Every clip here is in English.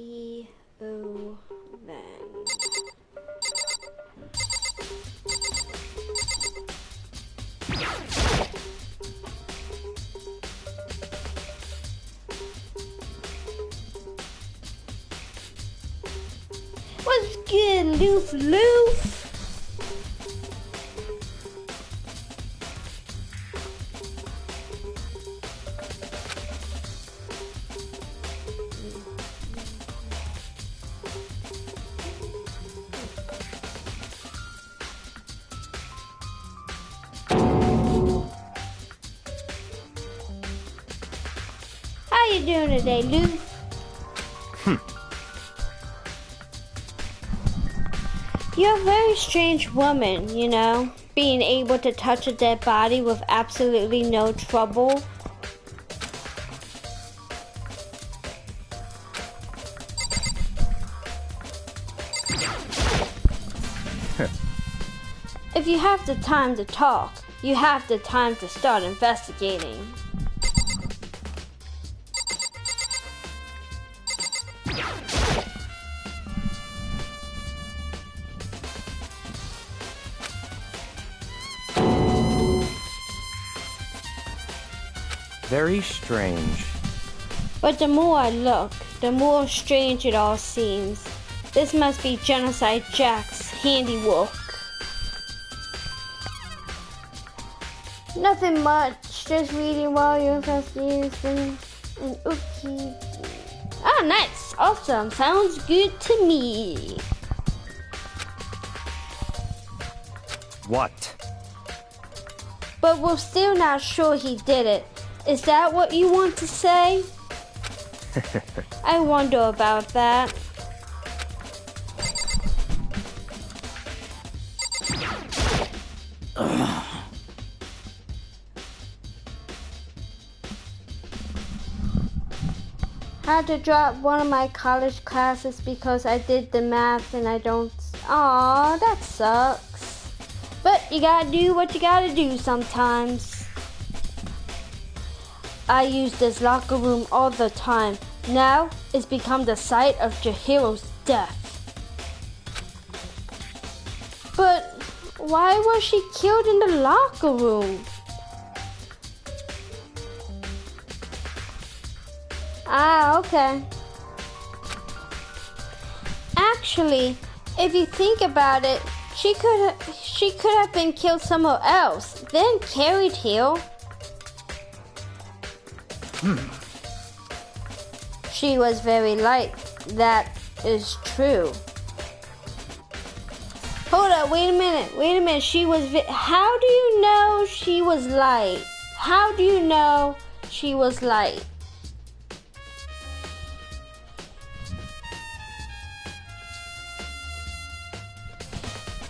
Righty-o then. What's good, Loof Loof? How you doing today, Loof? You're a very strange woman, you know, being able to touch a dead body with absolutely no trouble. If you have the time to talk, you have the time to start investigating. Very strange. But the more I look, the more strange it all seems. This must be Genocide Jack's handiwork. Nothing much, just reading while you're investigation and okay. Ah, nice, awesome, sounds good to me. What? But we're still not sure he did it. Is that what you want to say? I wonder about that. Had to drop one of my college classes because I did the math and I don't. Aw, that sucks. But you gotta do what you gotta do sometimes. I use this locker room all the time. Now it's become the site of Jahiro's death. But why was she killed in the locker room? Ah, okay. Actually, if you think about it, she could have been killed somewhere else, then carried here. She was very light. That is true. Hold up, wait a minute. She was how do you know she was light? How do you know she was light?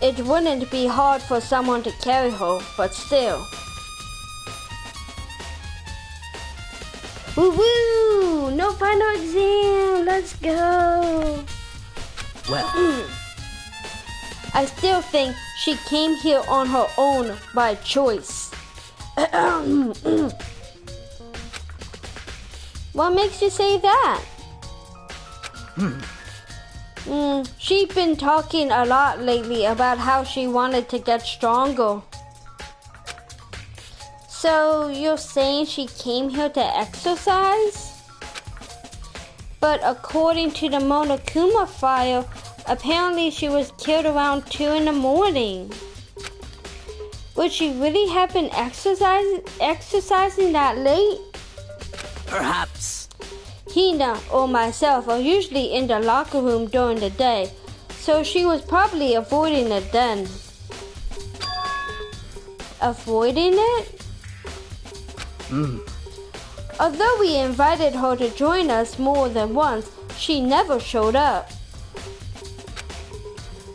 It wouldn't be hard for someone to carry her, but still. Woo-woo! No final exam! Let's go! Well, I still think she came here on her own by choice. What makes you say that? She's been talking a lot lately about how she wanted to get stronger. So you're saying she came here to exercise? But according to the Monokuma file, apparently she was killed around 2 in the morning. Would she really have been exercising that late? perhaps. Hina or myself are usually in the locker room during the day, so she was probably avoiding it then. Avoiding it? Although we invited her to join us more than once, she never showed up.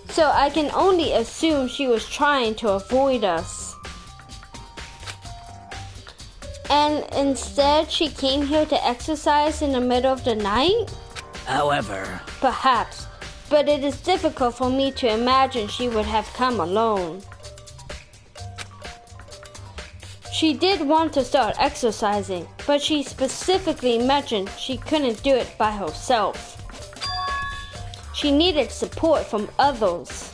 So I can only assume she was trying to avoid us. And instead she came here to exercise in the middle of the night? However, Perhaps. but it is difficult for me to imagine she would have come alone. She did want to start exercising, but she specifically mentioned she couldn't do it by herself. She needed support from others.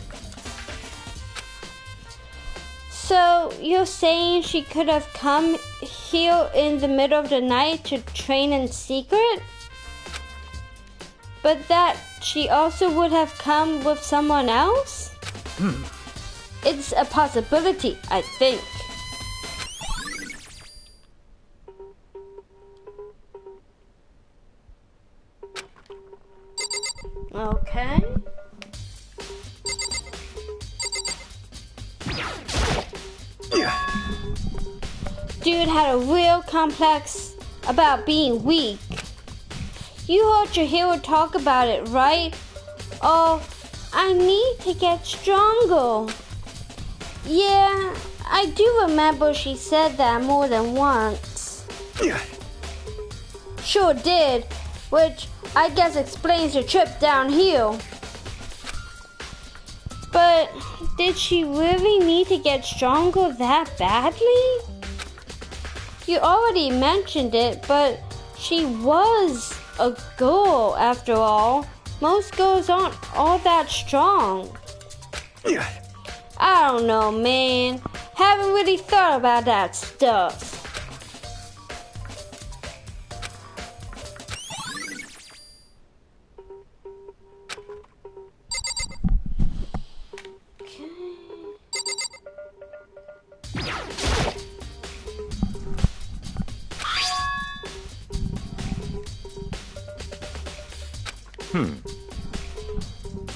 So you're saying she could have come here in the middle of the night to train in secret? But that she also would have come with someone else? It's a possibility, I think. Okay. Dude had a real complex about being weak. You heard your hero talk about it, right? Oh, I need to get stronger. Yeah, I do remember she said that more than once. Sure did, which I guess explains the trip downhill. But did she really need to get stronger that badly? You already mentioned it, but she was a girl after all. Most girls aren't all that strong. I don't know, man. Haven't really thought about that stuff.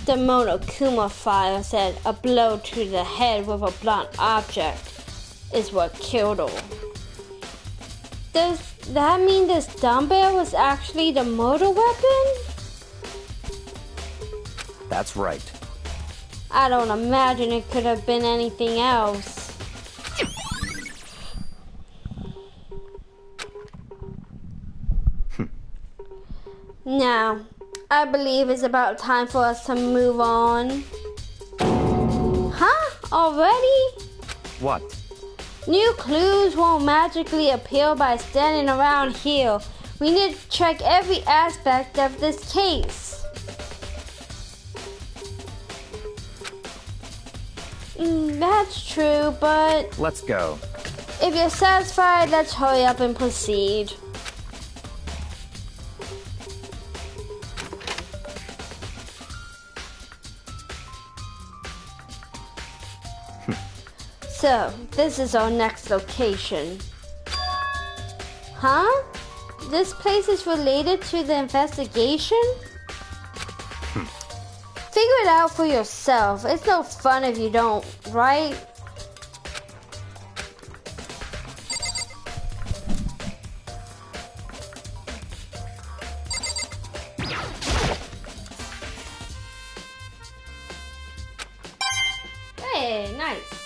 The Monokuma file said a blow to the head with a blunt object is what killed her. Does that mean this dumbbell was actually the murder weapon? That's right. I don't imagine it could have been anything else. Now, I believe it's about time for us to move on. Huh? Already? What? New clues won't magically appear by standing around here. We need to check every aspect of this case. That's true, but Let's go. if you're satisfied, let's hurry up and proceed. So, this is our next location. Huh? This place is related to the investigation? Figure it out for yourself. It's no fun if you don't, right? Hey, nice.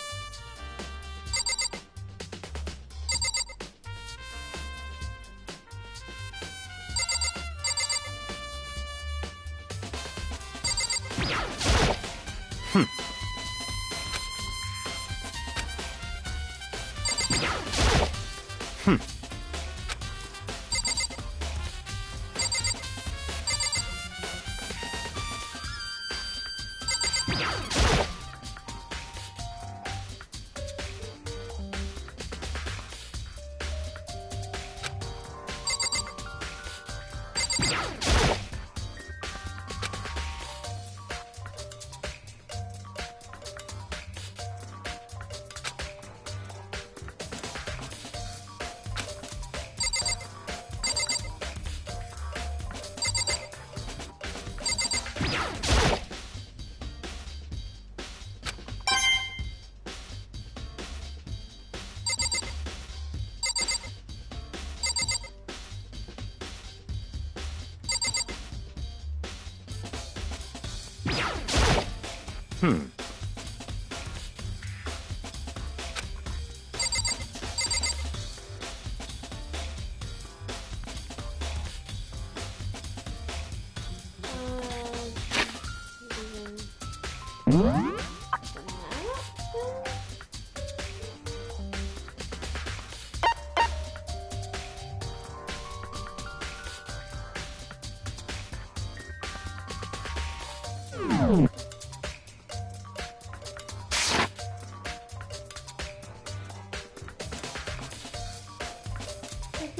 There's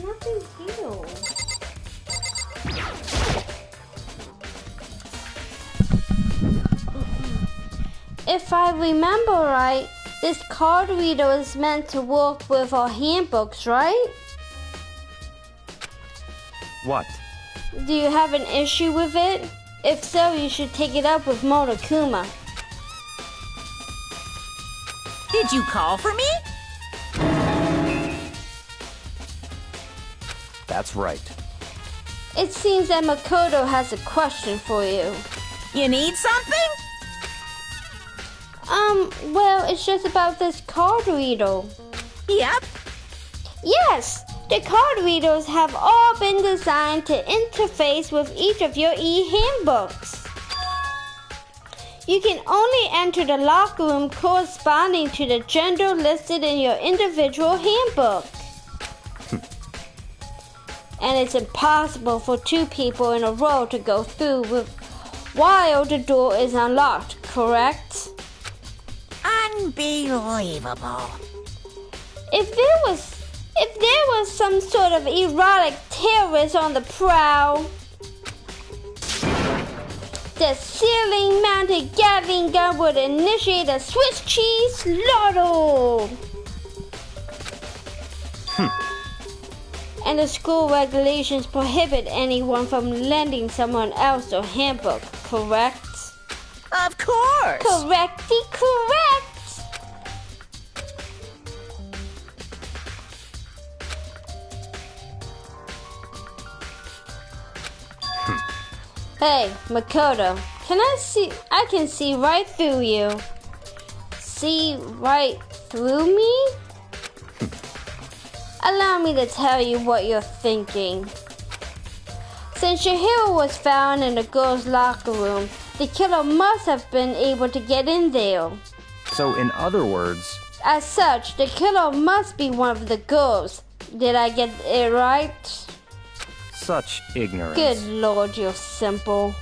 nothing here. If I remember right, this card reader is meant to work with our handbooks, right? What? Do you have an issue with it? If so, you should take it up with Monokuma. Did you call for me? That's right. It seems that Makoto has a question for you. You need something? Well, it's just about this card reader. Yep. Yes, the card readers have all been designed to interface with each of your e-handbooks. You can only enter the locker room corresponding to the gender listed in your individual handbook. And it's impossible for two people in a row to go through while the door is unlocked, correct? Unbelievable. If there was some sort of erotic terrorist on the prowl, the ceiling-mounted Gatling gun would initiate a Swiss cheese slaughter. And the school regulations prohibit anyone from lending someone else their handbook, correct? Of course. Correcty, correct. Hey, Makoto, I can see right through you. See right through me? Allow me to tell you what you're thinking. Since your hero was found in the girls' locker room, the killer must have been able to get in there. So, in other words, As such, the killer must be one of the girls. Did I get it right? such ignorance. Good Lord, you're simple.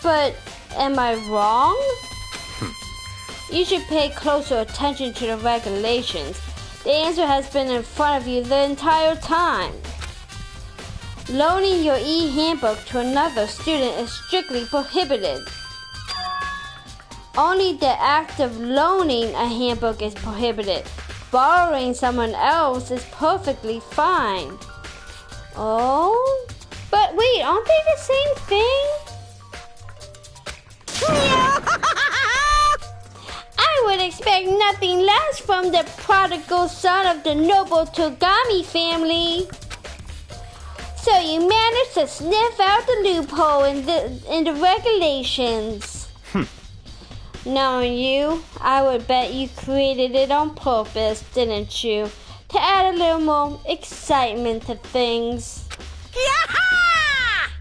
But am I wrong? You should pay closer attention to the regulations. The answer has been in front of you the entire time. Loaning your e-handbook to another student is strictly prohibited. Only the act of loaning a handbook is prohibited. Borrowing someone else is perfectly fine. Oh? But wait, aren't they the same thing? I would expect nothing less from the prodigal son of the noble Togami family. So you managed to sniff out the loophole in the regulations. Knowing you, I would bet you created it on purpose, didn't you? To add a little more excitement to things.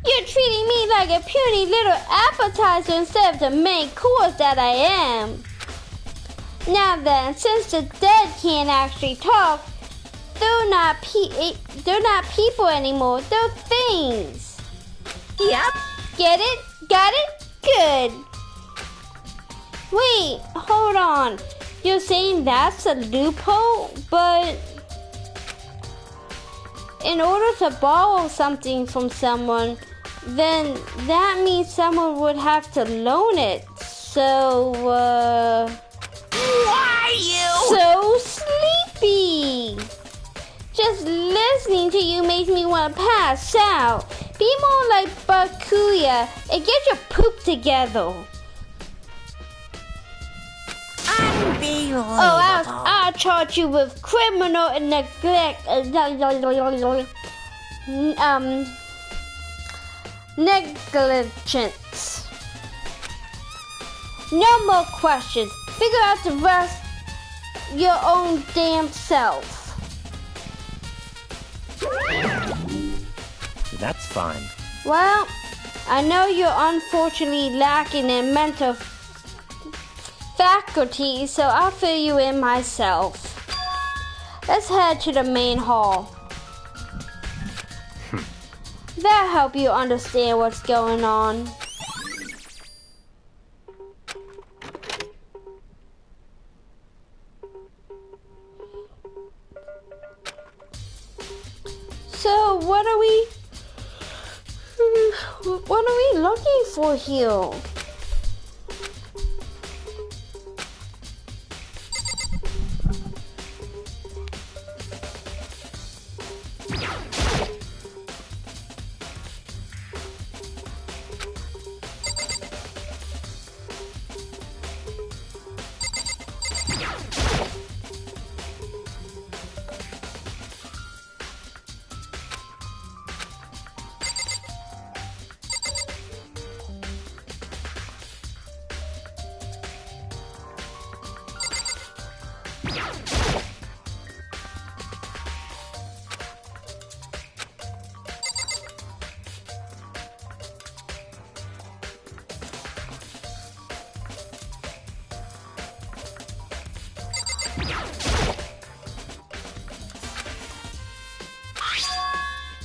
You're treating me like a puny little appetizer instead of the main course that I am. Now then, since the dead can't actually talk, they're not people anymore, they're things. Yep. Get it? Got it? Good. Wait, hold on. You're saying that's a loophole? But in order to borrow something from someone, then that means someone would have to loan it. So, Why you? so sleepy. Just listening to you makes me want to pass out. Be more like Bakuya and get your poop together. Unbelievable. Oh, I'll charge you with criminal neglect. Negligence. No more questions. Figure out the rest your own damn self. That's fine. Well, I know you're unfortunately lacking in mental faculty, so I'll fill you in myself. Let's head to the main hall. That'll help you understand what's going on. So what are we looking for here?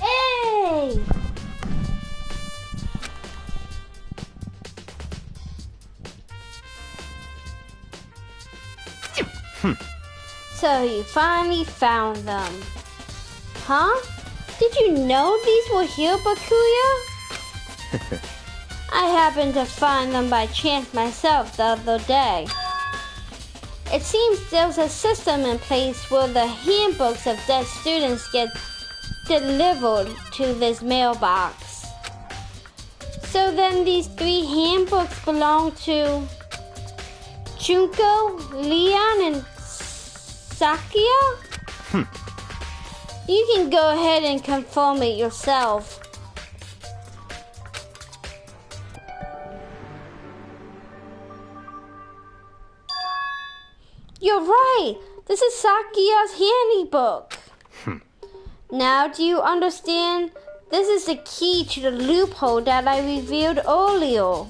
Hey! So you finally found them. Huh? Did you know these were here, Bakuya? I happened to find them by chance myself the other day. It seems there's a system in place where the handbooks of dead students get delivered to this mailbox. So then these 3 handbooks belong to Junko, Leon, and Sakia? You can go ahead and confirm it yourself. You're right. This is Sakia's handybook. Now do you understand? This is the key to the loophole that I revealed earlier.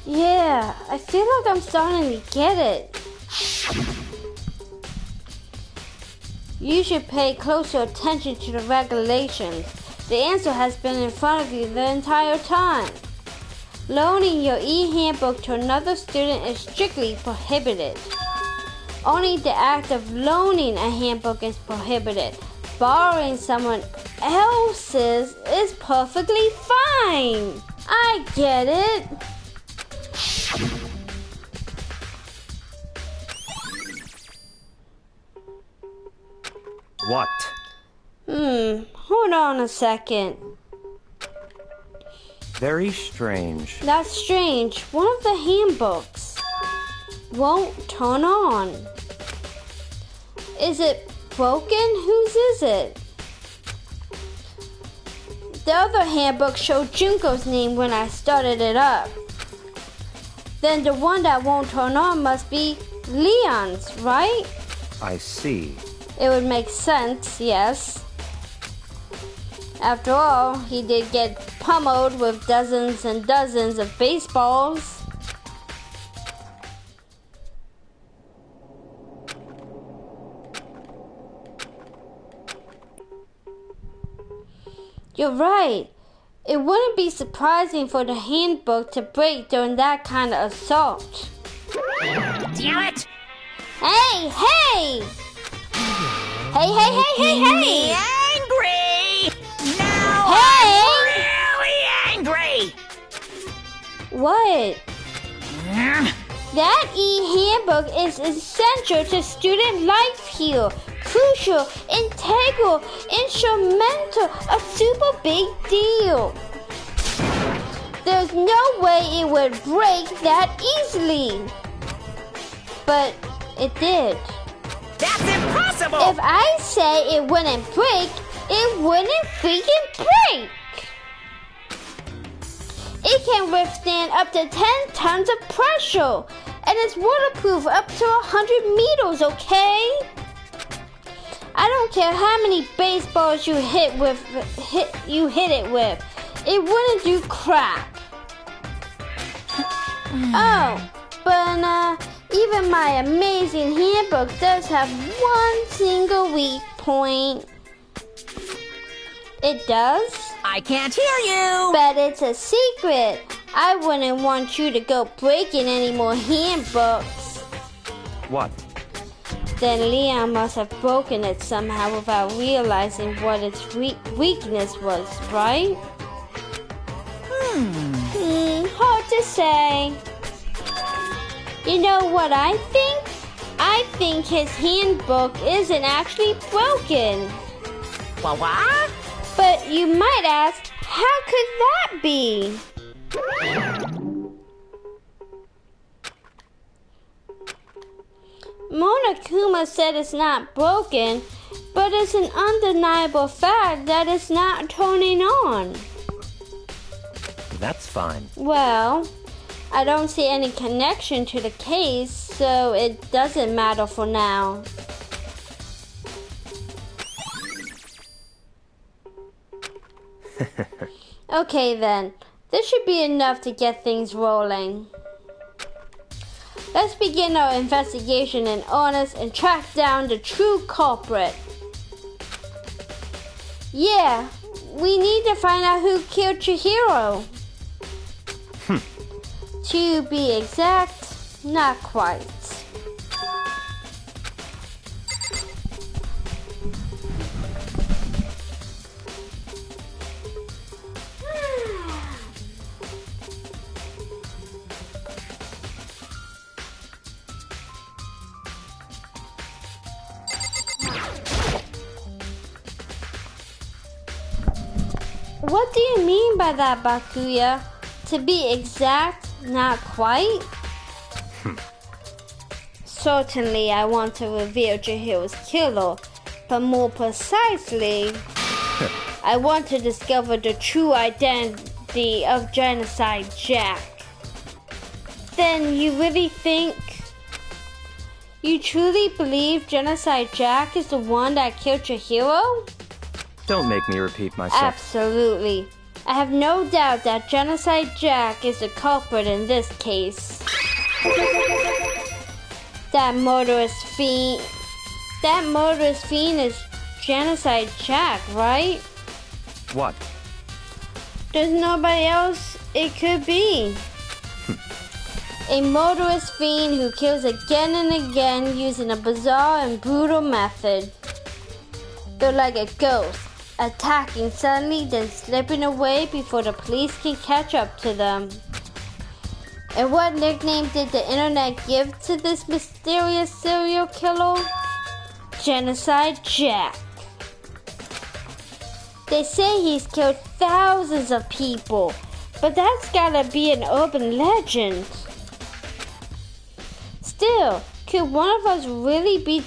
Yeah, I feel like I'm starting to get it. You should pay closer attention to the regulations. The answer has been in front of you the entire time. Loaning your e-handbook to another student is strictly prohibited. Only the act of loaning a handbook is prohibited. Borrowing someone else's is perfectly fine. I get it. What? Hold on a second. Very strange. That's strange. One of the handbooks won't turn on. Is it broken? Whose is it? The other handbook showed Junko's name when I started it up. Then the one that won't turn on must be Leon's, right? I see. It would make sense, yes. After all, he did get pummeled with dozens and dozens of baseballs. You're right. It wouldn't be surprising for the handbook to break during that kind of assault. Damn it! Hey, hey! Hey, hey, hey, hey, hey! Angry! Now Hey! I'm really angry! What? That e-handbook is essential to student life here. Crucial, integral, instrumental, a super big deal. There's no way it would break that easily. But it did. That's impossible! If I say it wouldn't break, it wouldn't freaking break. It can withstand up to 10 tons of pressure, and it's waterproof up to 100 meters, okay? I don't care how many baseballs you hit it with. It wouldn't do crap. Oh, but even my amazing handbook does have one single weak point. It does? I can't hear you. But it's a secret. I wouldn't want you to go breaking any more handbooks. What? Then Leon must have broken it somehow without realizing what its weakness was, right? Hard to say. You know what I think? I think his handbook isn't actually broken. What? But you might ask, how could that be? Monokuma said it's not broken, but it's an undeniable fact that it's not turning on. That's fine. Well, I don't see any connection to the case, so it doesn't matter for now. Okay then, this should be enough to get things rolling. Let's begin our investigation in earnest and track down the true culprit. Yeah, we need to find out who killed Chihiro. To be exact, not quite. What do you mean by that, Bakuya? To be exact, not quite? Certainly, I want to reveal Chihiro's killer, but more precisely, I want to discover the true identity of Genocide Jack. Then you really think... You truly believe Genocide Jack is the one that killed Chihiro? Don't make me repeat myself. Absolutely. I have no doubt that Genocide Jack is the culprit in this case. That murderous fiend is Genocide Jack, right? What? There's nobody else it could be. A murderous fiend who kills again and again using a bizarre and brutal method. They're like a ghost, attacking suddenly, then slipping away before the police can catch up to them. And what nickname did the internet give to this mysterious serial killer? Genocide Jack. They say he's killed thousands of people, but that's gotta be an urban legend. Still, could one of us really be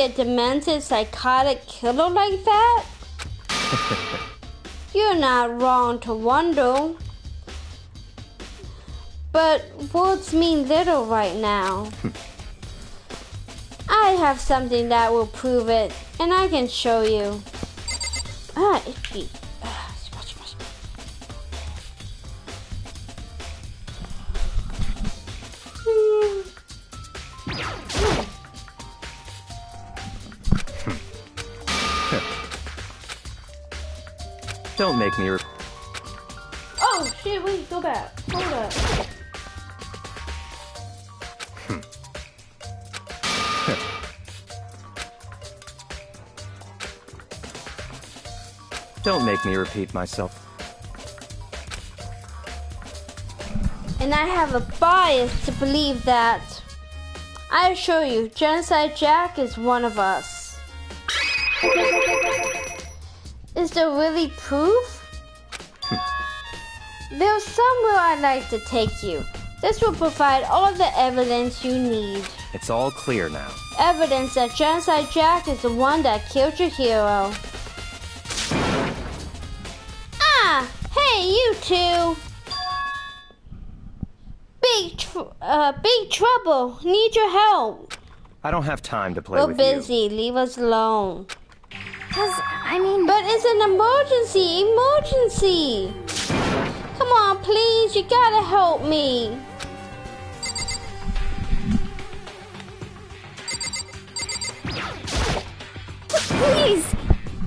a demented, psychotic killer like that? You're not wrong to wonder. But words mean little right now. I have something that will prove it, and I can show you. Ah, itchy. Don't make me Oh shit, wait, go back. Hold up. Don't make me repeat myself. And I have a bias to believe that. I assure you, Genocide Jack is one of us. Is there really proof? There's somewhere I'd like to take you. This will provide all the evidence you need. It's all clear now. Evidence that Genocide Jack is the one that killed your hero. Ah! Hey, you two! Big trouble. Need your help. I don't have time to play We're with busy. Leave us alone. But it's an emergency! Come on, please, you gotta help me. Please!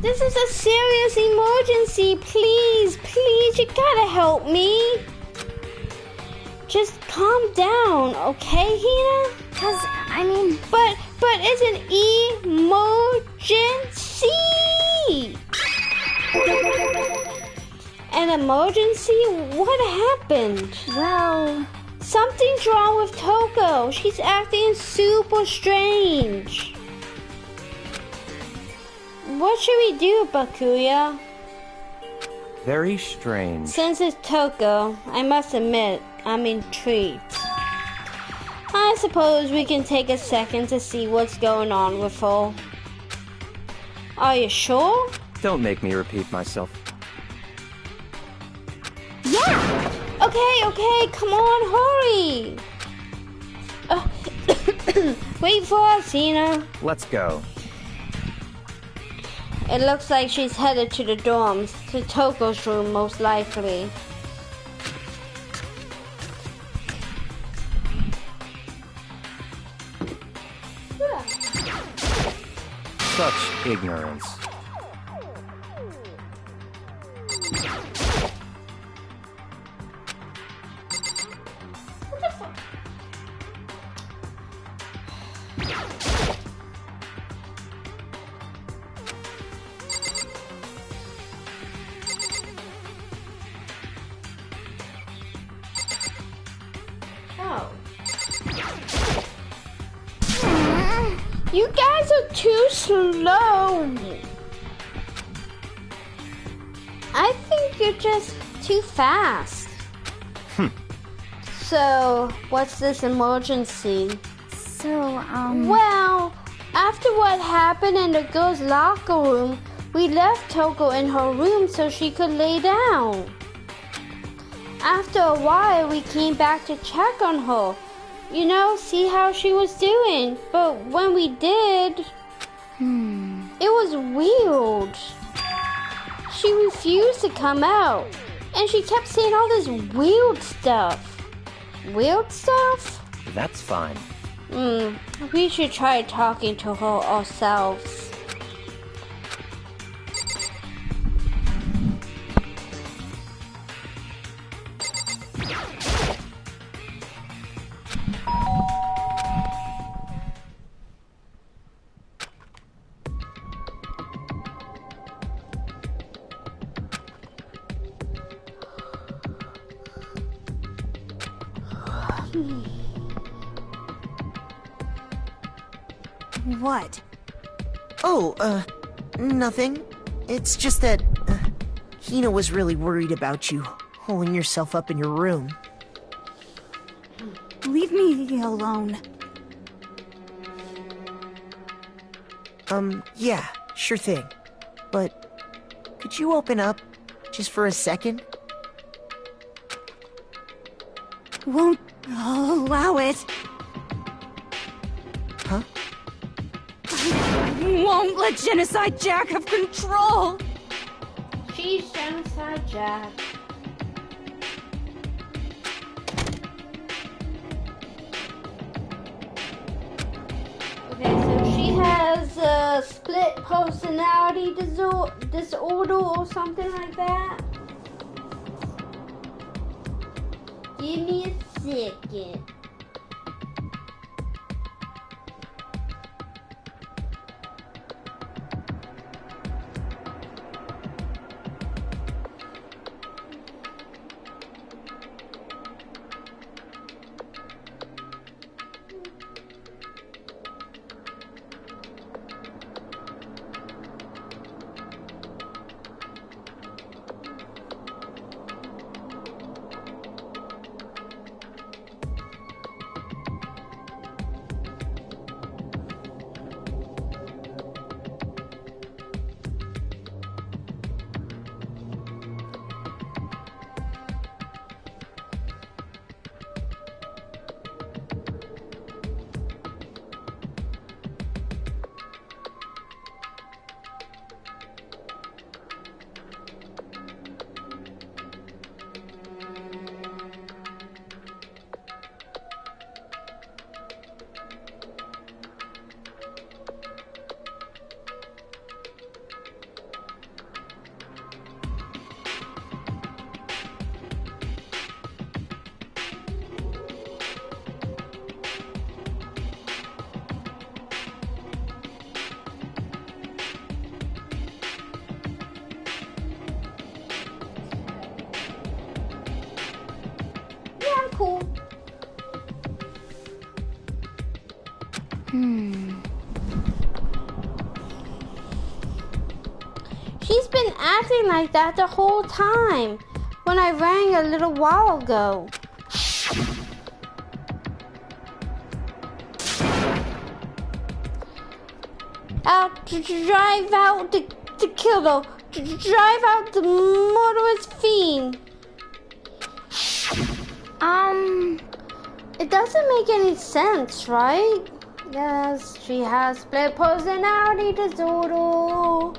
This is a serious emergency. Please, you gotta help me. Just calm down, okay, Hina? But it's an emergency. An emergency? What happened? Well, Something's wrong with Toko. She's acting super strange. What should we do, Bakuya? Very strange. Since it's Toko, I must admit, I'm intrigued. I suppose we can take a second to see what's going on with her. Are you sure? Don't make me repeat myself. yeah! Okay, come on, hurry! Wait for us, Hina. Let's go. It looks like she's headed to the dorms, to Toko's room most likely. Such ignorance. You guys are too slow. I think you're just too fast. So, what's this emergency? Well, after what happened in the girls' locker room, we left Toko in her room so she could lay down. After a while, we came back to check on her. You know, see how she was doing. But when we did, it was weird. She refused to come out. And she kept saying all this weird stuff. Weird stuff? That's fine. We should try talking to her ourselves. What? Oh, nothing. It's just that, Hina was really worried about you, holding yourself up in your room. Leave me alone. Yeah, sure thing. But, could you open up, just for a second? Won't allow it. Huh? Won't let Genocide Jack have control. She's Genocide Jack. Okay, so she has a split personality disorder or something like that. Give me a second. She's been acting like that the whole time when I rang a little while ago. Drive out the killer. Drive out the murderous fiend. It doesn't make any sense, right? Yes, she has split personality disorder.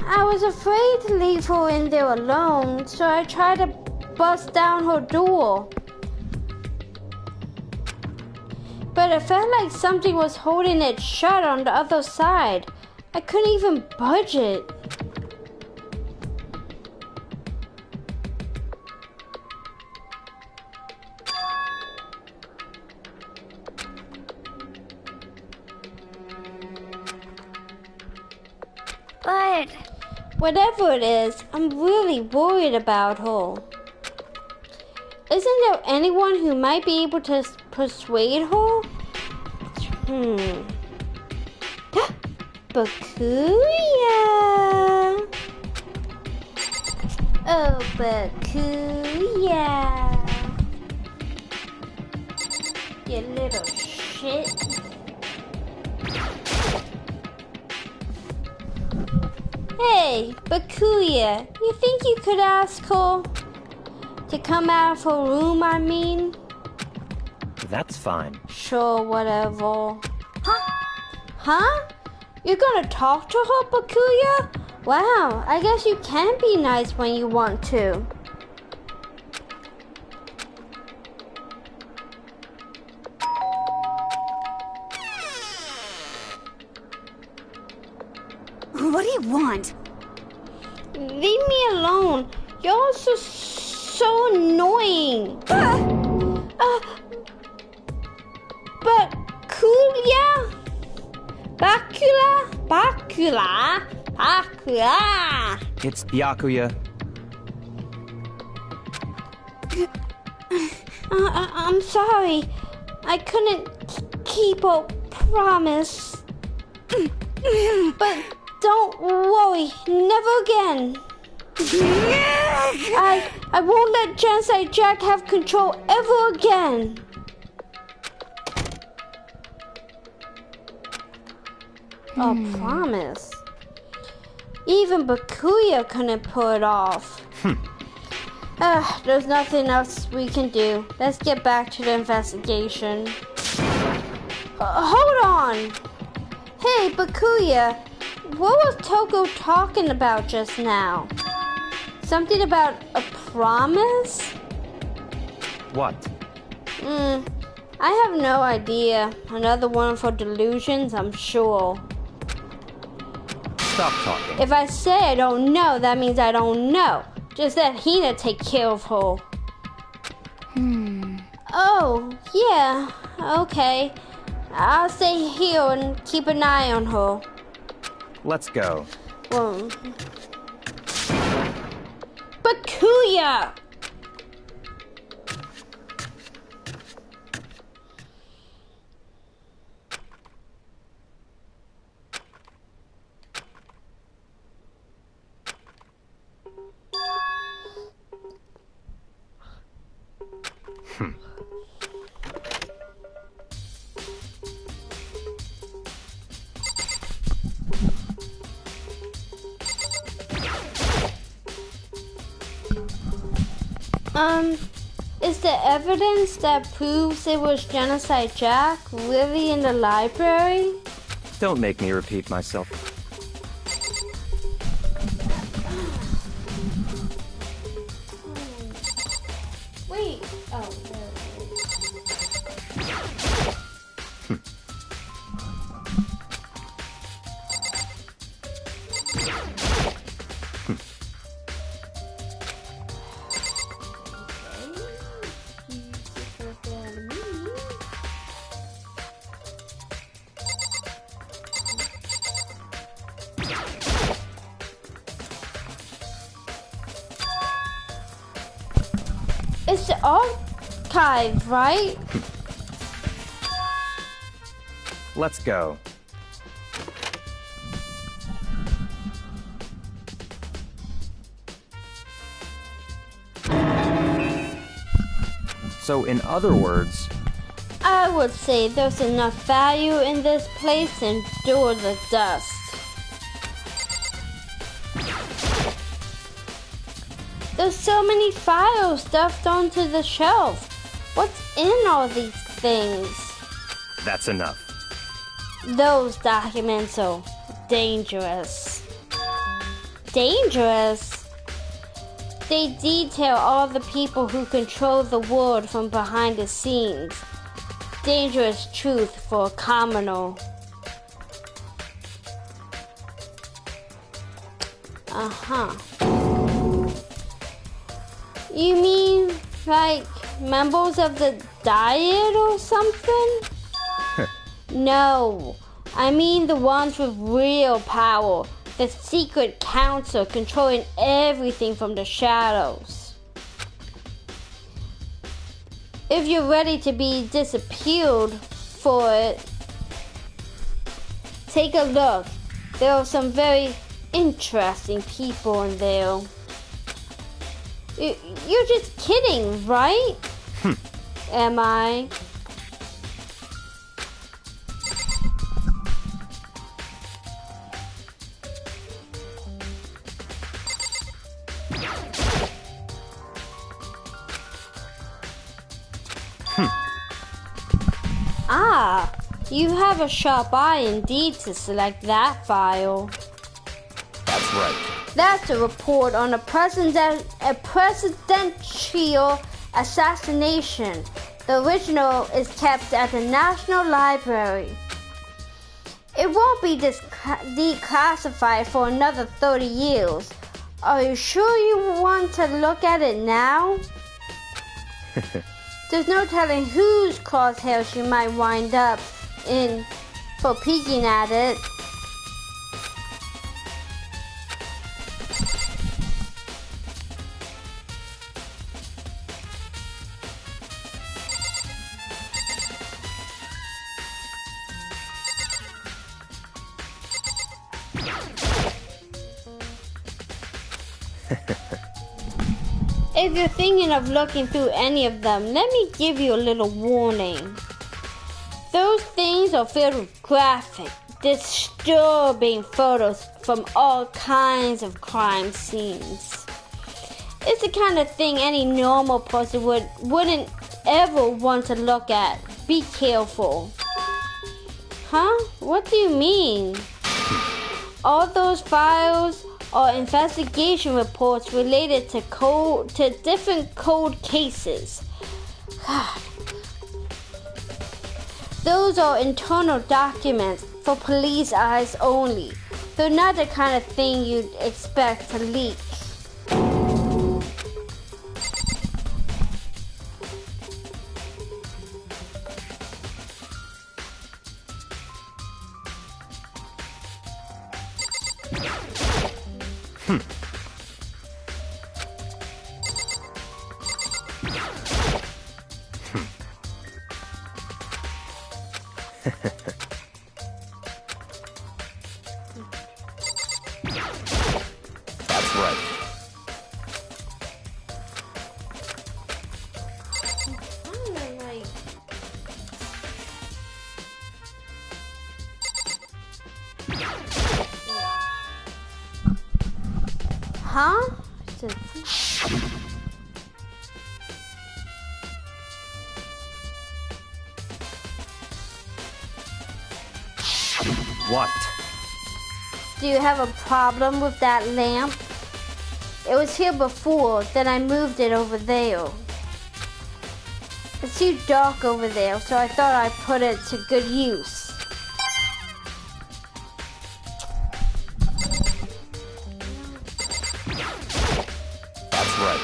I was afraid to leave her in there alone, so I tried to bust down her door. But it felt like something was holding it shut on the other side. I couldn't even budge it. But whatever it is, I'm really worried about her. Isn't there anyone who might be able to persuade her? Bakuya! Oh, Bakuya! You little shit. Hey, Bakuya, you think you could ask her to come out of her room, I mean? That's fine. Sure, whatever. Huh? You're gonna talk to her, Bakuya? Wow, I guess you can be nice when you want to. what do you want? Leave me alone. You're so annoying. Bakuya? Bakula? It's Byakuya. I'm sorry. I couldn't keep a promise. But don't worry, never again. I won't let Genocide Jack have control ever again. A promise. Even Bakuya couldn't pull it off. There's nothing else we can do. Let's get back to the investigation. Hold on! Hey, Bakuya, what was Toko talking about just now? Something about a promise? What? I have no idea. Another one of her delusions, I'm sure. Stop talking. If I say I don't know, that means I don't know. Just let Hina take care of her. Oh, yeah, okay. I'll stay here and keep an eye on her. Let's go. Bakuya! Is the evidence that proves it was Genocide Jack really in the library? Don't make me repeat myself. Wait. Oh, it's the archive, right? Let's go. So, in other words, I would say there's enough value in this place to endure the dust. There's so many files stuffed onto the shelf. What's in all these things? that's enough. Those documents are dangerous. Dangerous? They detail all the people who control the world from behind the scenes. Dangerous truth for a criminal. Uh-huh. You mean like members of the Diet or something? No, I mean the ones with real power. The secret council controlling everything from the shadows. If you're ready to be disappeared for it, take a look. There are some very interesting people in there. You're just kidding, right? Am I? Ah, you have a sharp eye indeed to select that file. That's right. That's a report on a presidential assassination. The original is kept at the National Library. It won't be declassified for another 30 years. Are you sure you want to look at it now? There's no telling whose crosshairs you might wind up in for peeking at it. If you're thinking of looking through any of them, let me give you a little warning. Those things are filled with graphic, disturbing photos from all kinds of crime scenes. It's the kind of thing any normal person wouldn't ever want to look at. Be careful. Huh? What do you mean? All those files are investigation reports related to different cold cases. God. Those are internal documents for police eyes only. They're not the kind of thing you'd expect to leak. That's right. Huh? What? Do you have a problem with that lamp? It was here before, then I moved it over there. It's too dark over there, so I thought I'd put it to good use. That's right.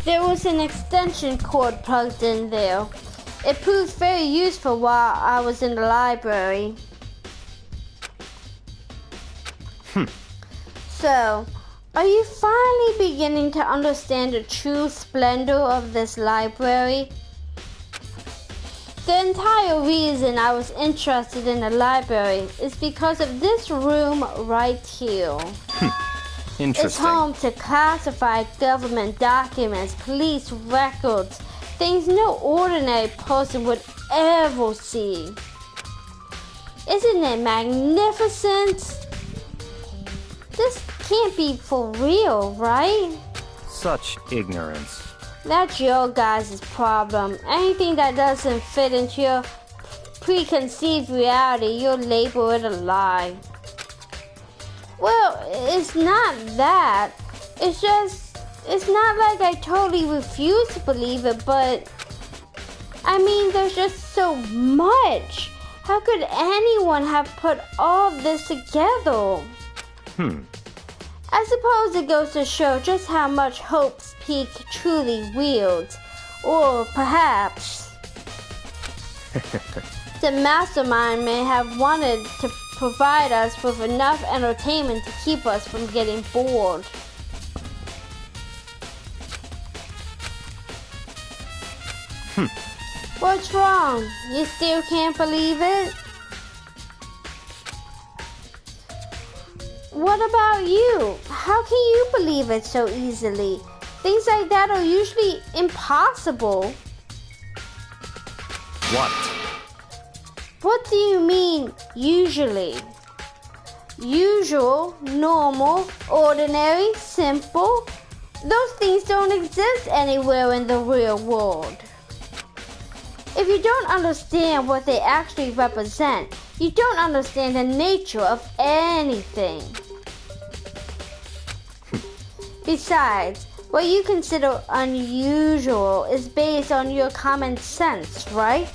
There was an extension cord plugged in there. It proved very useful while I was in the library. So, are you finally beginning to understand the true splendor of this library? The entire reason I was interested in the library is because of this room right here. Interesting. It's home to classified government documents, police records, things no ordinary person would ever see. Isn't it magnificent? This can't be for real, right? Such ignorance. That's your guys' problem. Anything that doesn't fit into your preconceived reality, you'll label it a lie. Well, it's not that. It's not like I totally refuse to believe it, but I mean, there's just so much. How could anyone have put all this together? I suppose it goes to show just how much Hope's Peak truly wields. Or perhaps the mastermind may have wanted to provide us with enough entertainment to keep us from getting bored. What's wrong? You still can't believe it? What about you? How can you believe it so easily? Things like that are usually impossible. What? What do you mean, usually? Usual, normal, ordinary, simple? Those things don't exist anywhere in the real world. If you don't understand what they actually represent, you don't understand the nature of anything. Besides, what you consider unusual is based on your common sense, right?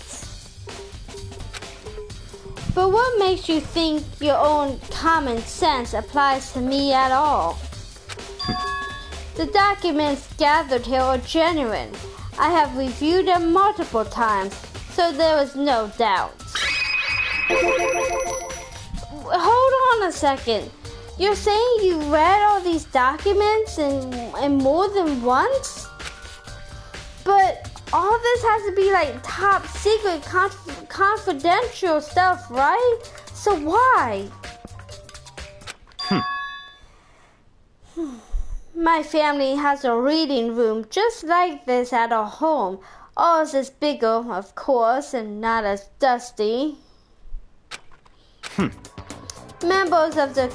But what makes you think your own common sense applies to me at all? The documents gathered here are genuine. I have reviewed them multiple times, so there is no doubt. Hold on a second. You're saying you read all these documents and more than once? But all this has to be like top secret confidential stuff, right? So why? My family has a reading room just like this at our home. Ours is bigger, of course, and not as dusty. Members of the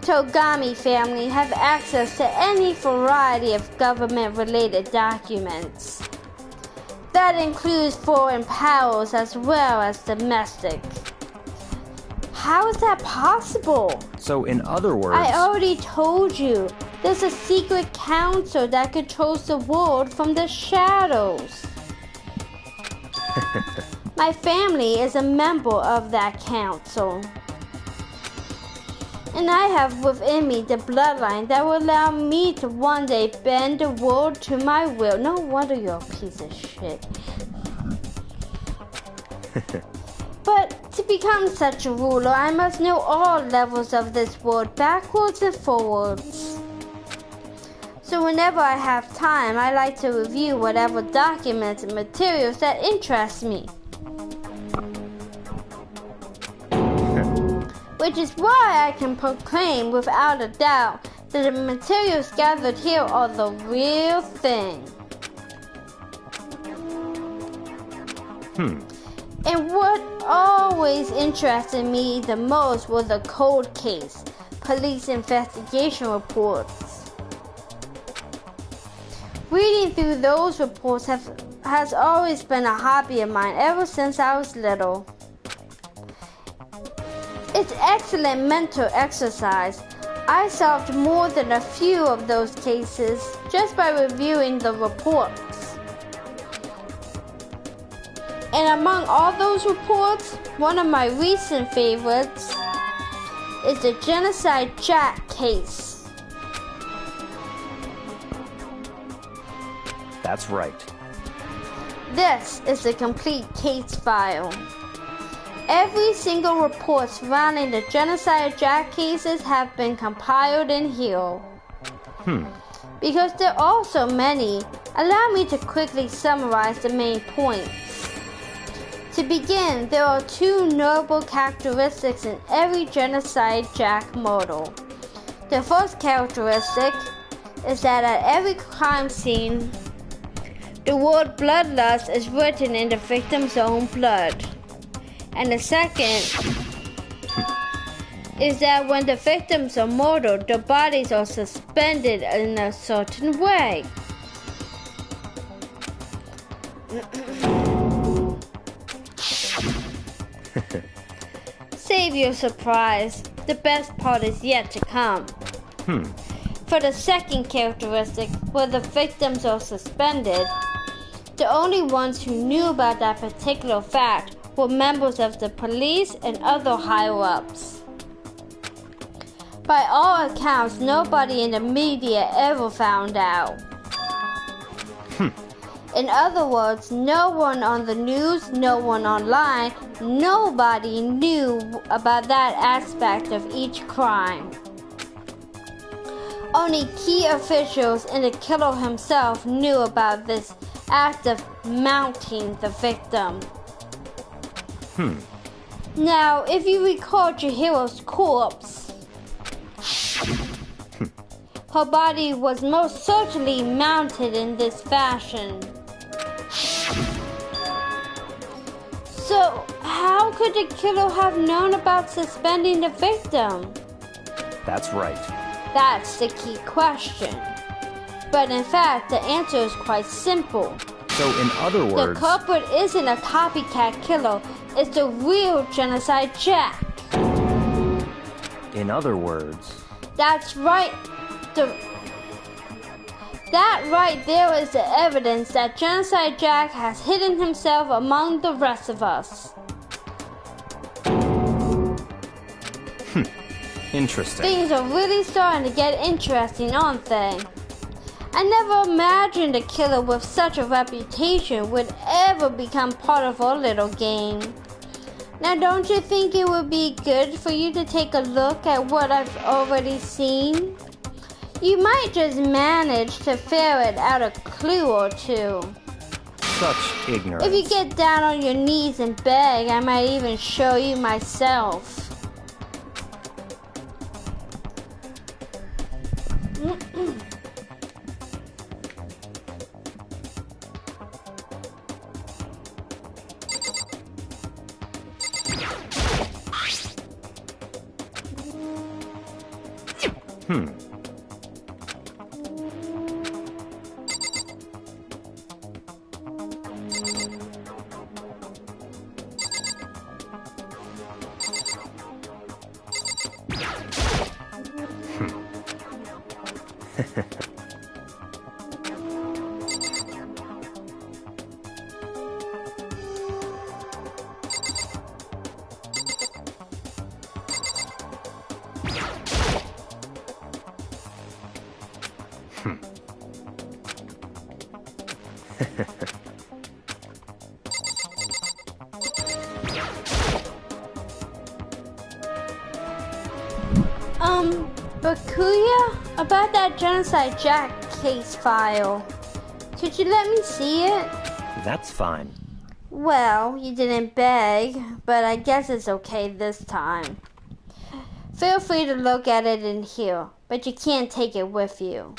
Togami family have access to any variety of government-related documents. That includes foreign powers as well as domestic. How is that possible? So in other words... I already told you. There's a secret council that controls the world from the shadows. My family is a member of that council. And I have within me the bloodline that will allow me to one day bend the world to my will. No wonder you're a piece of shit. But to become such a ruler, I must know all levels of this world, backwards and forwards. So whenever I have time, I like to review whatever documents and materials that interest me. Which is why I can proclaim without a doubt that the materials gathered here are the real thing. And what always interested me the most was the cold case, police investigation reports. Reading through those reports has always been a hobby of mine ever since I was little. It's excellent mental exercise. I solved more than a few of those cases just by reviewing the reports. And among all those reports, one of my recent favorites is the Genocide Jack case. That's right. This is the complete case file. Every single report surrounding the Genocide Jack cases have been compiled in here. Because there are so many, allow me to quickly summarize the main points. To begin, there are two notable characteristics in every Genocide Jack model. The first characteristic is that at every crime scene, the word bloodlust is written in the victim's own blood. And the second is that when the victims are murdered, the bodies are suspended in a certain way. Save your surprise. The best part is yet to come. For the second characteristic, where the victims are suspended, the only ones who knew about that particular fact were members of the police and other higher-ups. By all accounts, nobody in the media ever found out. In other words, no one on the news, no one online, nobody knew about that aspect of each crime. Only key officials and the killer himself knew about this act of mounting the victim. Now, if you recall Chihiro's corpse, her body was most certainly mounted in this fashion. So, how could the killer have known about suspending the victim? That's right. That's the key question. But in fact, the answer is quite simple. So in other The words... culprit isn't a copycat killer, it's the real Genocide Jack. In other words... That's right. That right there is the evidence that Genocide Jack has hidden himself among the rest of us. Interesting. Things are really starting to get interesting, aren't they? I never imagined a killer with such a reputation would ever become part of our little game. Now, don't you think it would be good for you to take a look at what I've already seen? You might just manage to ferret out a clue or two. Such ignorance. If you get down on your knees and beg, I might even show you myself. Bakuya, about that Genocide Jack case file. Could you let me see it? That's fine. Well, you didn't beg, but I guess it's okay this time. Feel free to look at it in here, but you can't take it with you.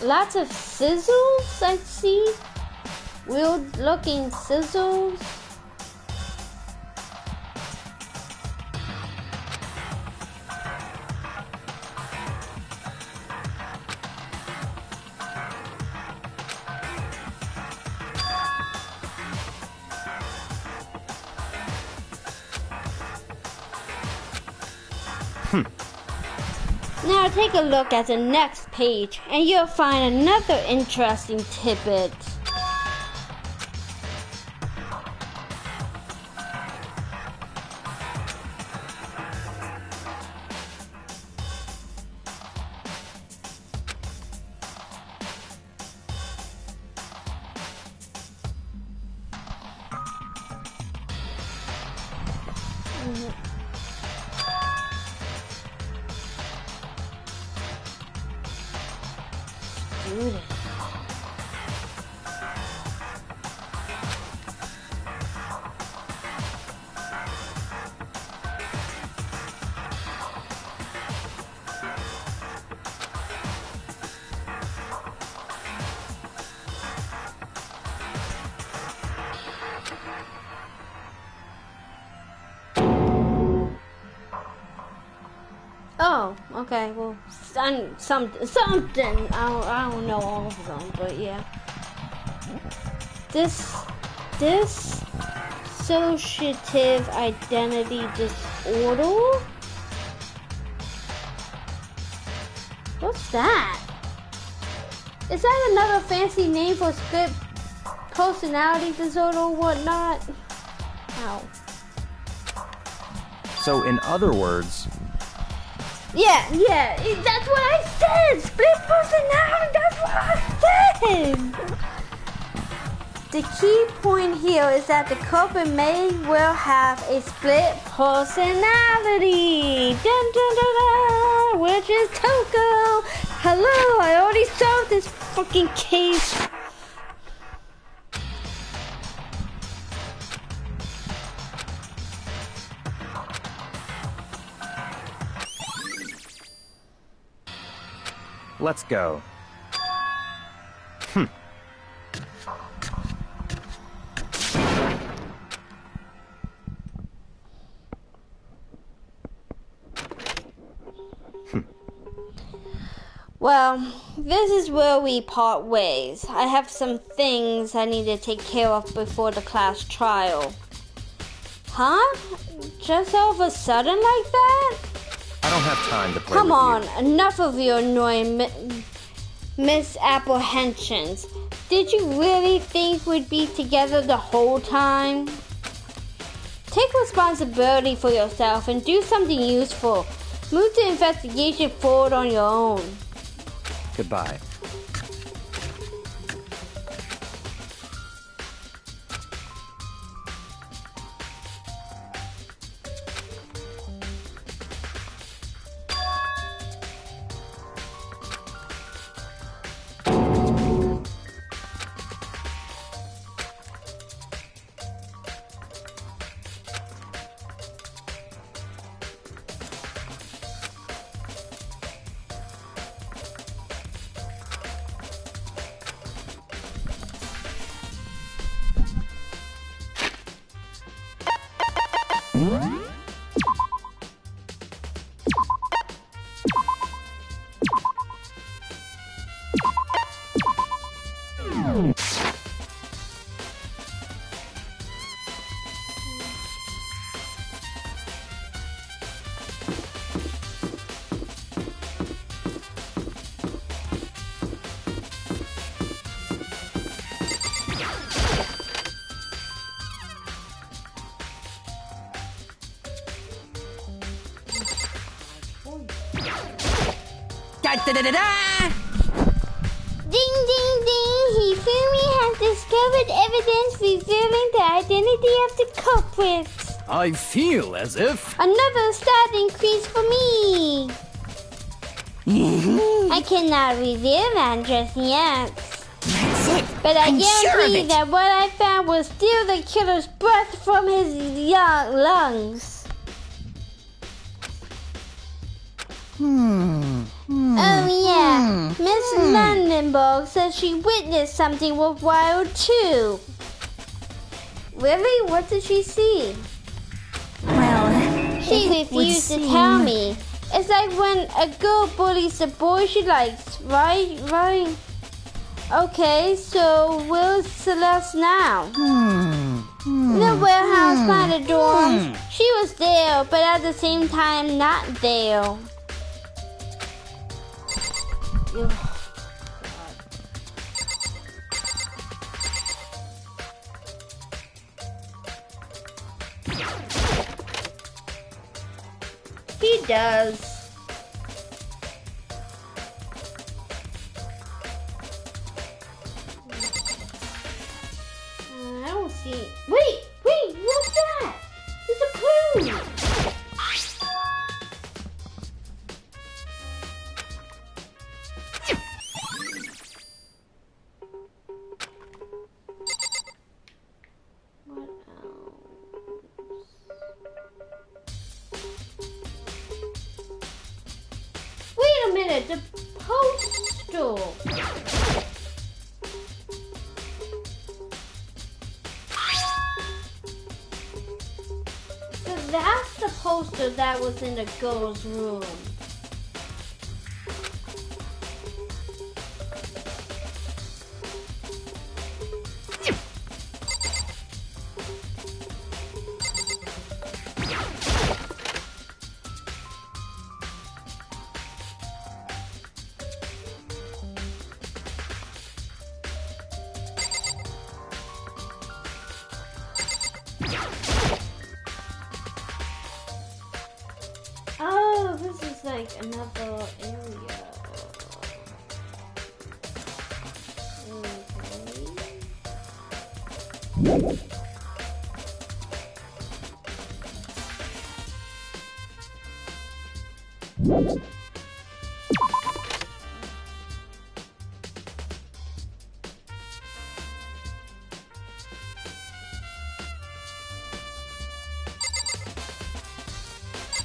Lots of sizzles, I see. Weird looking sizzles. Now take a look at the next page and you'll find another interesting tidbit. Oh, okay, well, something, I don't know all of them, but yeah. This dissociative identity disorder? What's that? Is that another fancy name for split personality disorder or whatnot? Ow. So in other words... Yeah, that's what I said! Split personality, that's what I said! The key point here is that the couple may well have a split personality! Dun dun dun dun! Which is Toko! Hello, I already solved this fucking case! Let's go. Well, this is where we part ways. I have some things I need to take care of before the class trial. Huh? Just all of a sudden like that? I don't have time to play Come with on, you. enough of your annoying misapprehensions. Did you really think we'd be together the whole time? Take responsibility for yourself and do something useful. Move the investigation forward on your own. Goodbye. Da-da-da-da! Ding ding ding! Hifumi has discovered evidence revealing the identity of the culprit. I feel as if... Another stat increase for me. I cannot reveal that just yet. That's it. But I I'm sure of guarantee it. that what I found will steal the killer's breath from his young lungs. Oh yeah, Miss Lundenberg says she witnessed something worthwhile too. Really? What did she see? Well, She it would refused to seem- tell me. It's like when a girl bullies the boy she likes, right? Okay, so where's Celeste now? The warehouse by the dorms. She was there, but at the same time not there. Ugh. He does. I don't see it. Wait, what's that? It's a clue. What else? Wait a minute, the postal. So that's the poster that was in the girl's room. Oh, this is like another area.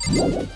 Okay.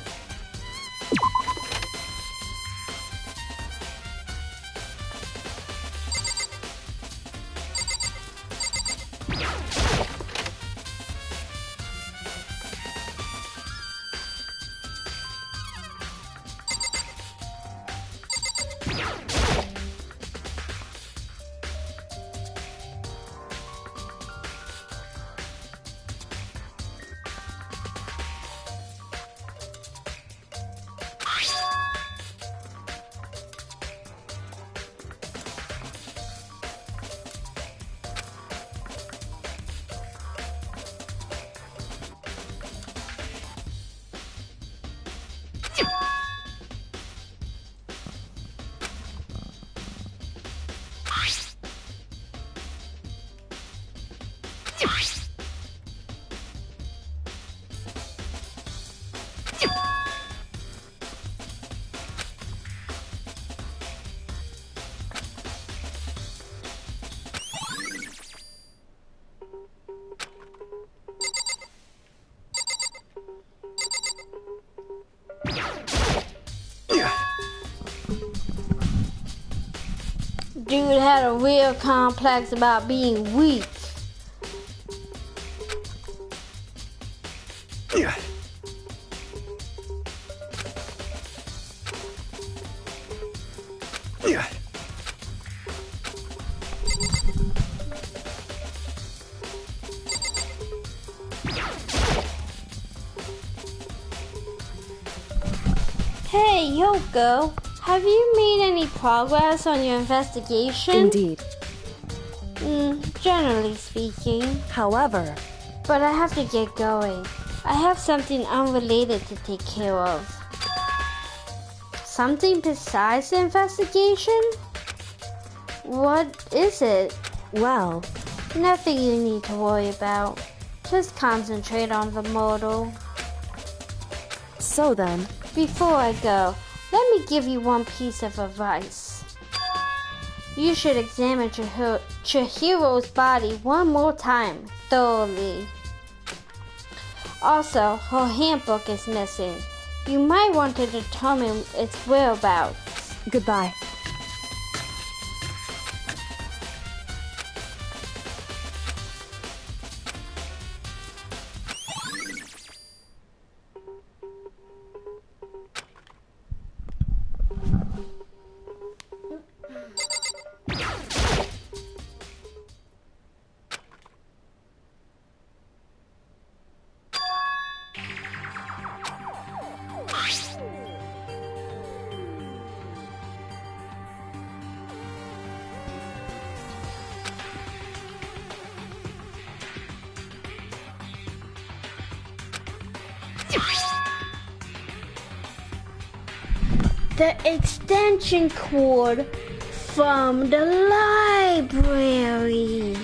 Dude had a real complex about being weak. Hey, Yoko, have you made any progress on your investigation? Indeed. Generally speaking. However, But I have to get going. I have something unrelated to take care of. Something besides the investigation? What is it? well, Nothing you need to worry about. Just concentrate on the model. so then, Before I go, let me give you one piece of advice. You should examine Chihiro's body one more time, thoroughly. Also, her handbook is missing. You might want to determine its whereabouts. goodbye. the extension cord from the library.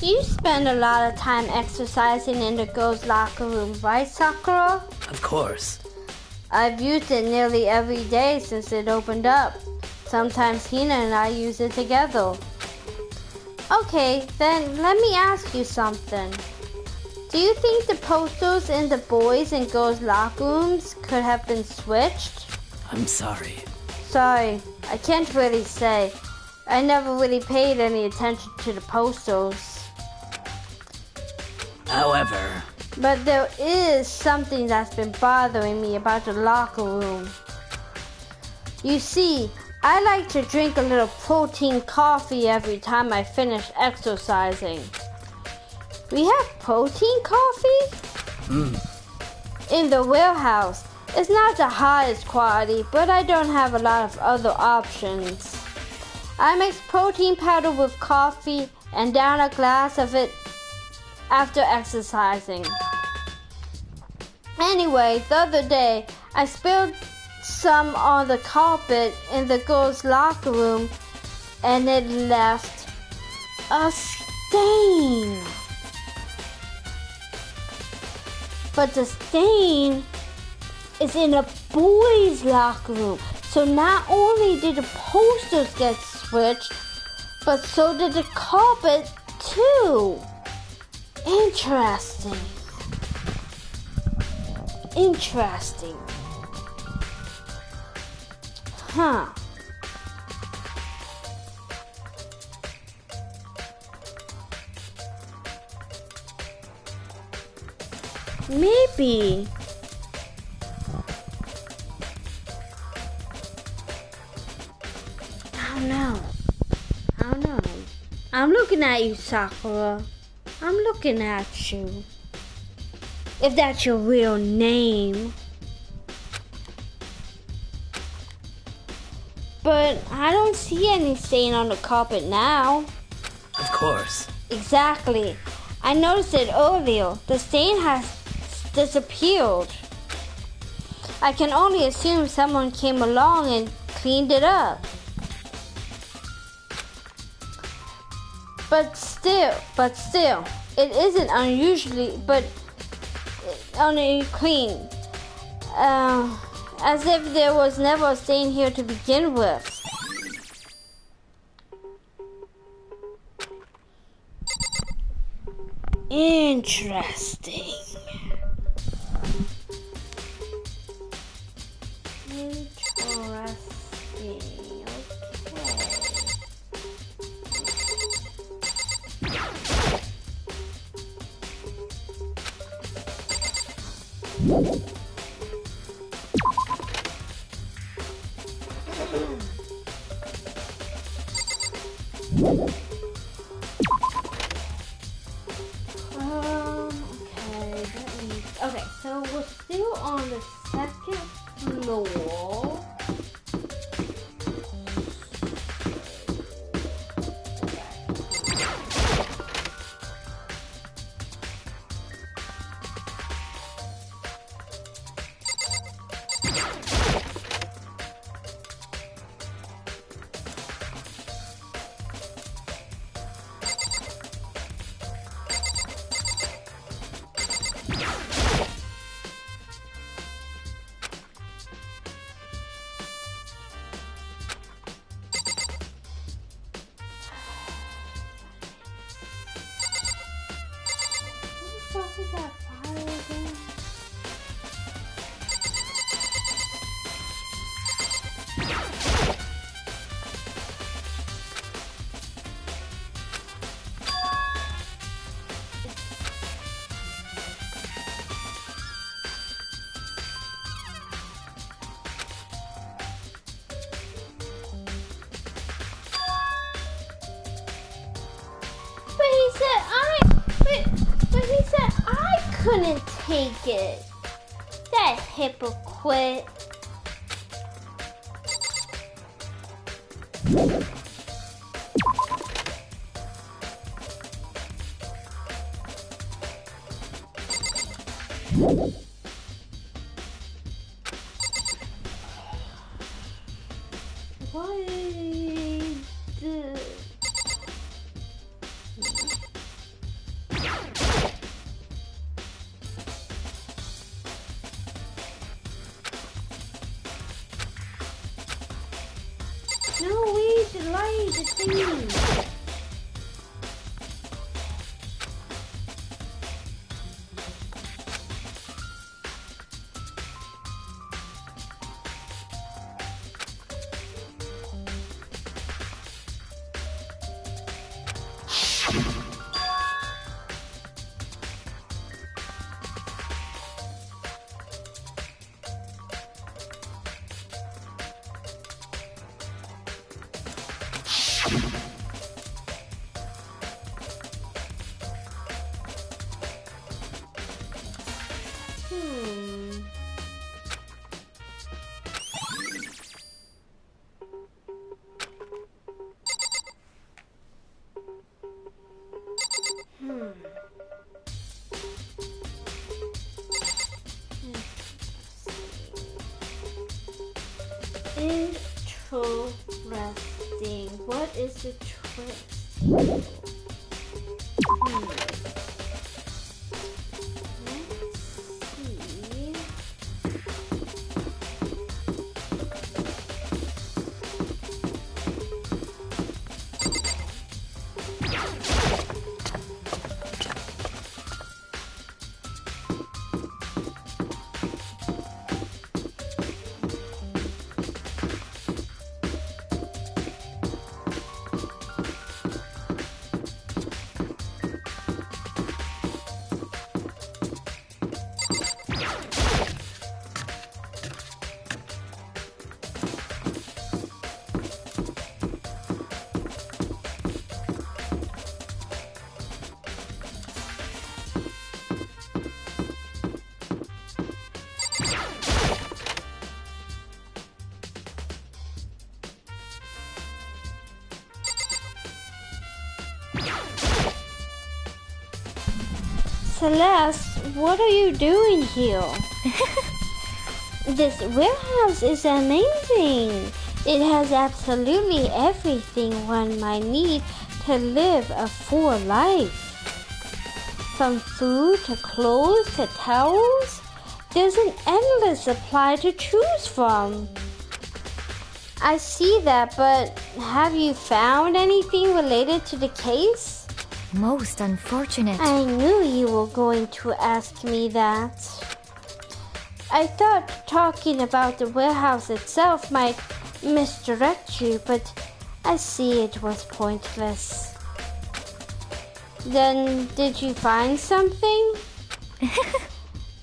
You spend a lot of time exercising in the girls' locker room, right, Sakura? Of course. I've used it nearly every day since it opened up. Sometimes Hina and I use it together. Okay, then let me ask you something. Do you think the posters in the boys' and girls' locker rooms could have been switched? I'm sorry. Sorry, I can't really say. I never really paid any attention to the posters. However, But there is something that's been bothering me about the locker room. You see, I like to drink a little protein coffee every time I finish exercising. We have protein coffee? In the warehouse. It's not the highest quality, but I don't have a lot of other options. I mix protein powder with coffee and down a glass of it after exercising. Anyway, the other day, I spilled some on the carpet in the girls' locker room and it left a stain. But the stain is in a boys' locker room. So not only did the posters get switched, but so did the carpet too. Interesting. Huh. Maybe. I don't know. I'm looking at you, Sakura. I'm looking at you. If that's your real name. But I don't see any stain on the carpet now. of course. Exactly. I noticed it earlier. The stain has disappeared. I can only assume someone came along and cleaned it up. But still, it isn't unusually, but only clean. As if there was never a stain here to begin with. Interesting. Okay, so we're still on the second floor. couldn't take it. That hypocrite. What is this? No, we should light the thing. Interesting. What is the trick? Let's see. Celeste, what are you doing here? This warehouse is amazing. It has absolutely everything one might need to live a full life. From food to clothes to towels, there's an endless supply to choose from. I see that, but have you found anything related to the case? Most unfortunate. I knew you were going to ask me that. I thought talking about the warehouse itself might misdirect you, but I see it was pointless. Then, did you find something?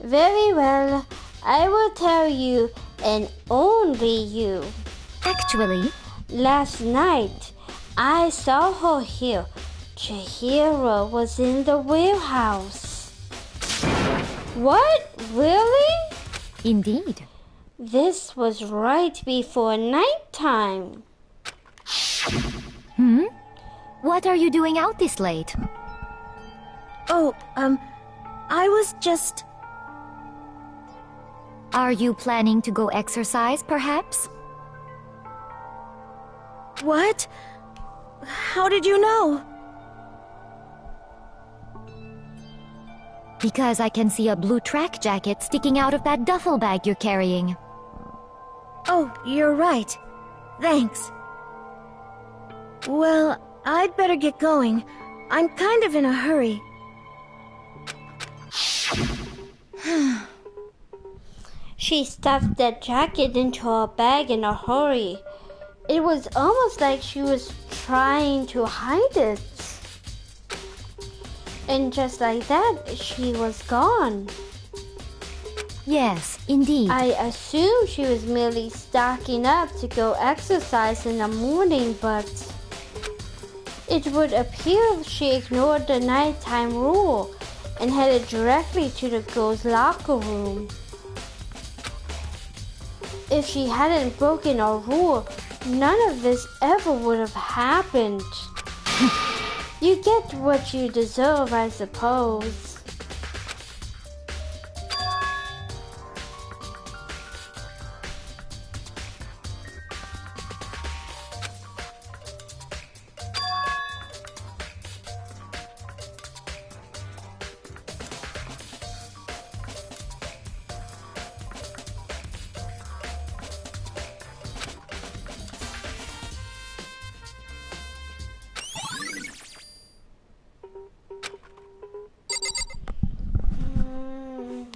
Very well, I will tell you, and only you. Actually, Last night, I saw her here. Chihiro was in the warehouse. What? Really? indeed. This was right before nighttime. What are you doing out this late? Oh, I was just... Are you planning to go exercise, perhaps? What? How did you know? Because I can see a blue track jacket sticking out of that duffel bag you're carrying. Oh, you're right. Thanks. Well, I'd better get going. I'm kind of in a hurry. She stuffed that jacket into her bag in a hurry. It was almost like she was trying to hide it. And just like that, she was gone. Yes, indeed. I assumed she was merely stocking up to go exercise in the morning, but it would appear she ignored the nighttime rule and headed directly to the girls' locker room. If she hadn't broken a rule, none of this ever would have happened. You get what you deserve, I suppose.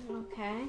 Okay.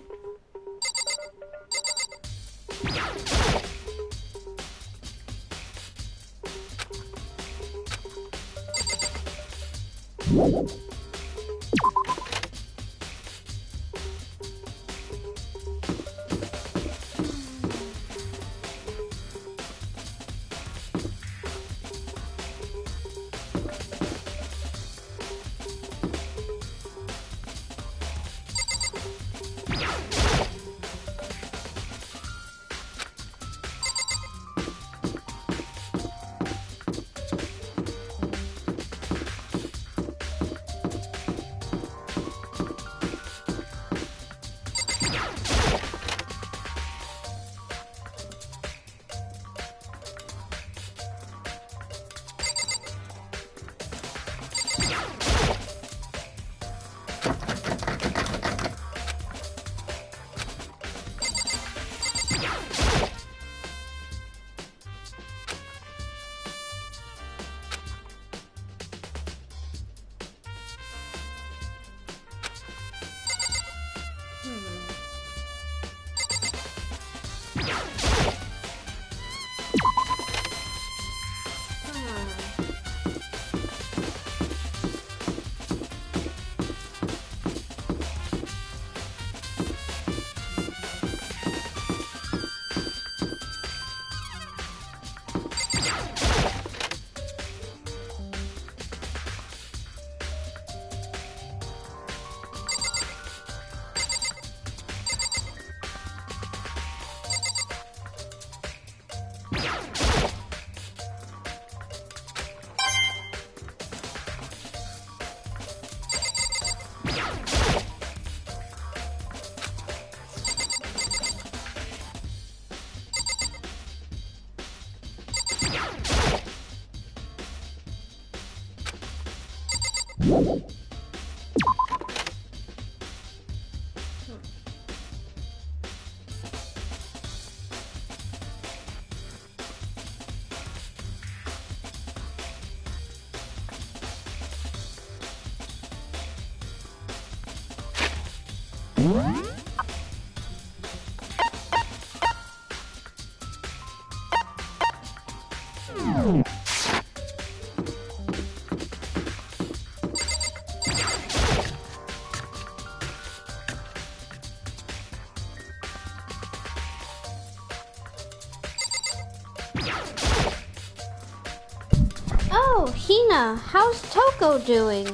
Oh, Hina, how's Toko doing?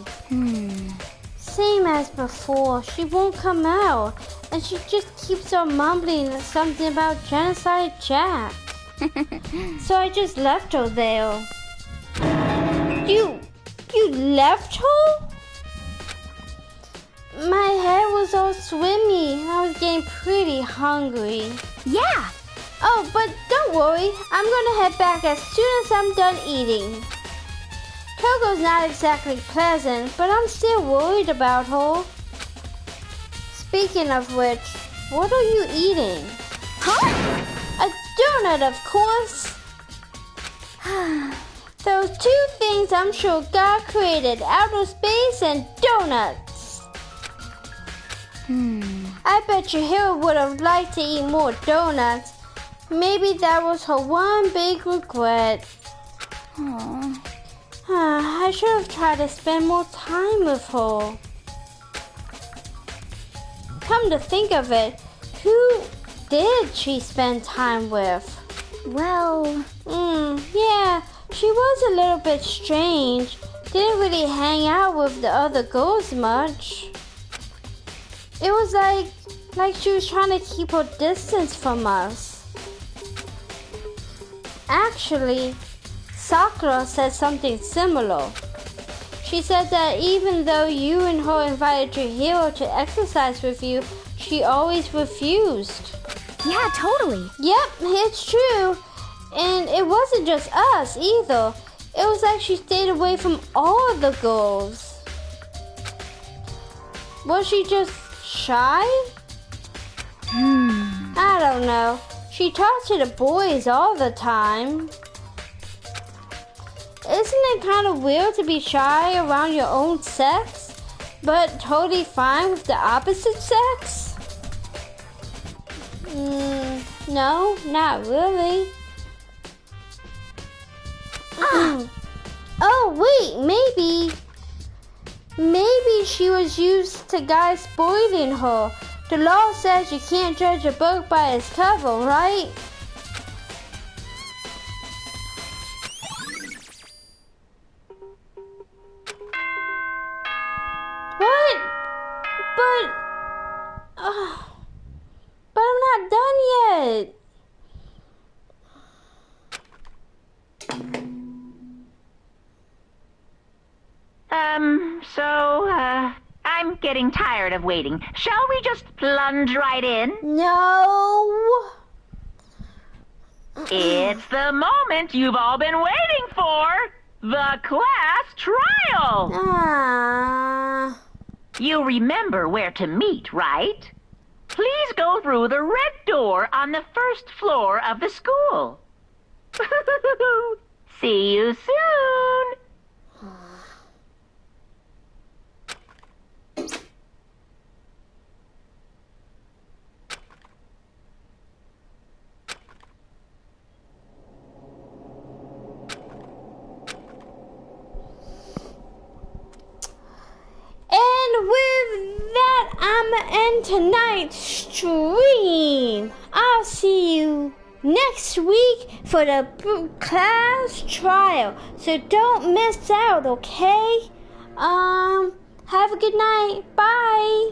Same as before. She won't come out, and she just keeps on mumbling something about Genocide Jack. So I just left her there. You left her? My head was all swimmy, and I was getting pretty hungry. Yeah. Oh, but don't worry. I'm gonna head back as soon as I'm done eating. Togo's not exactly pleasant, but I'm still worried about her. Speaking of which, what are you eating? Huh? A donut, of course. Those two things I'm sure God created, outer space and donuts. I bet your Hero would have liked to eat more donuts. Maybe that was her one big regret. I should have tried to spend more time with her. Come to think of it, who did she spend time with? Well, Yeah, she was a little bit strange. Didn't really hang out with the other girls much. It was like she was trying to keep her distance from us. Actually, Sakura said something similar. She said that even though you and her invited your hero to exercise with you, she always refused. Yeah, totally. Yep, it's true. And it wasn't just us either. It was like she stayed away from all the girls. Was she just shy? I don't know. She talks to the boys all the time. Isn't it kind of weird to be shy around your own sex, but totally fine with the opposite sex? No, not really. Oh, wait, maybe she was used to guys spoiling her. The law says you can't judge a book by its cover, right? What? But I'm not done yet. I'm getting tired of waiting. Shall we just plunge right in? No. It's the moment you've all been waiting for. The class trial. You remember where to meet, right? Please go through the red door on the first floor of the school. See you soon. And with that, I'ma end tonight's stream. I'll see you next week for the class trial. So don't miss out, okay? Have a good night. Bye.